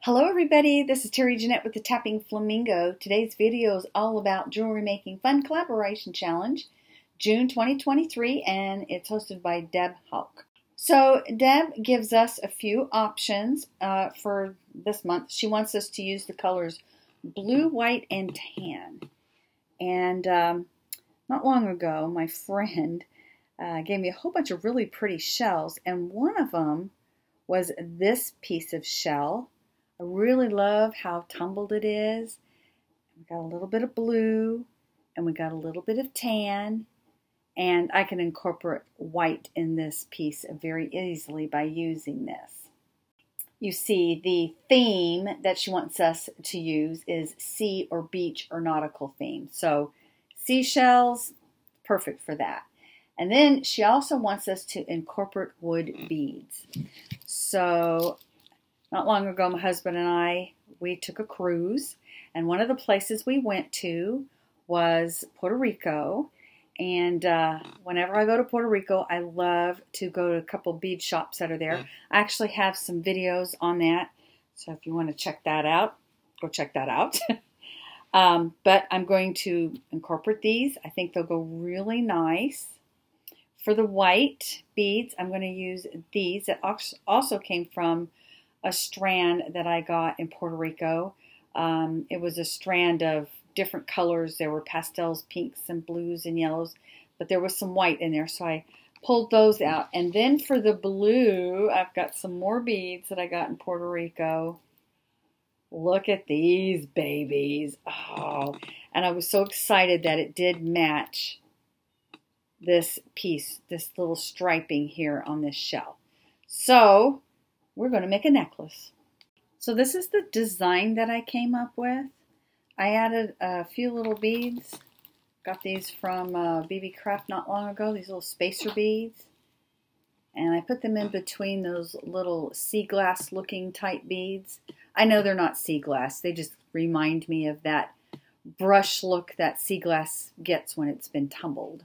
Hello everybody, this is Terry Jeanette with the Tapping Flamingo. Today's video is all about Jewelry Making Fun Collaboration Challenge, June 2023, and it's hosted by Deb Houck. So Deb gives us a few options for this month. She wants us to use the colors blue, white, and tan. And not long ago, my friend gave me a whole bunch of really pretty shells, and one of them was this piece of shell. I really love how tumbled it is. We got a little bit of blue and we got a little bit of tan, and I can incorporate white in this piece very easily by using this. You see, the theme that she wants us to use is sea or beach or nautical theme. So seashells, perfect for that. And then she also wants us to incorporate wood beads. So not long ago, my husband and we took a cruise, and one of the places we went to was Puerto Rico. And whenever I go to Puerto Rico, I love to go to a couple bead shops that are there. I actually have some videos on that, so if you want to check that out, go check that out. But I'm going to incorporate these. I think they'll go really nice. For the white beads, I'm going to use these that also came from a strand that I got in Puerto Rico. It was a strand of different colors. There were pastels, pinks and blues and yellows, but there was some white in there, so I pulled those out. And then for the blue, I've got some more beads that I got in Puerto Rico. Look at these babies. Oh, and I was so excited that it did match this piece, this little striping here on this shell. So we're going to make a necklace. So this is the design that I came up with. I added a few little beads. Got these from BB Craft not long ago, these little spacer beads. And I put them in between those little sea glass looking type beads. I know they're not sea glass, they just remind me of that brush look that sea glass gets when it's been tumbled.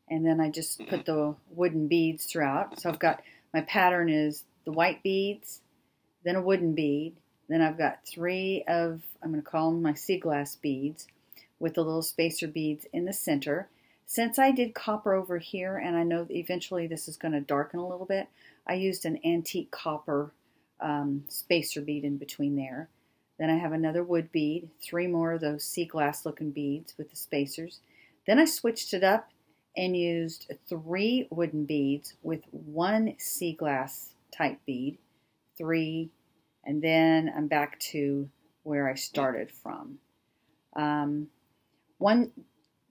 And then I just put the wooden beads throughout. So I've got, my pattern is the white beads, then a wooden bead, then I've got three of, I'm going to call them my sea glass beads with the little spacer beads in the center. Since I did copper over here, and I know that eventually this is going to darken a little bit, I used an antique copper spacer bead in between there. Then I have another wood bead, three more of those sea glass looking beads with the spacers. Then I switched it up and used three wooden beads with one sea glass type bead, three, and then I'm back to where I started from. A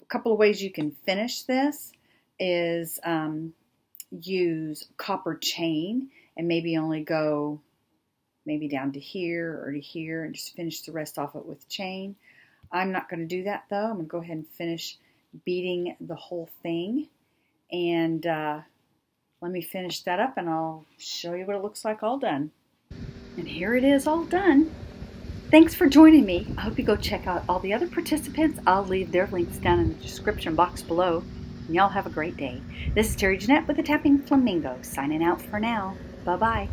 couple of ways you can finish this is use copper chain and maybe only go maybe down to here or to here and just finish the rest off it with chain. I'm not going to do that though. I'm going to go ahead and finish beading the whole thing, and let me finish that up and I'll show you what it looks like all done. And here it is all done. Thanks for joining me. I hope you go check out all the other participants. I'll leave their links down in the description box below. And y'all have a great day. This is Terry Jeanette with the Tapping Flamingo, signing out for now. Bye-bye.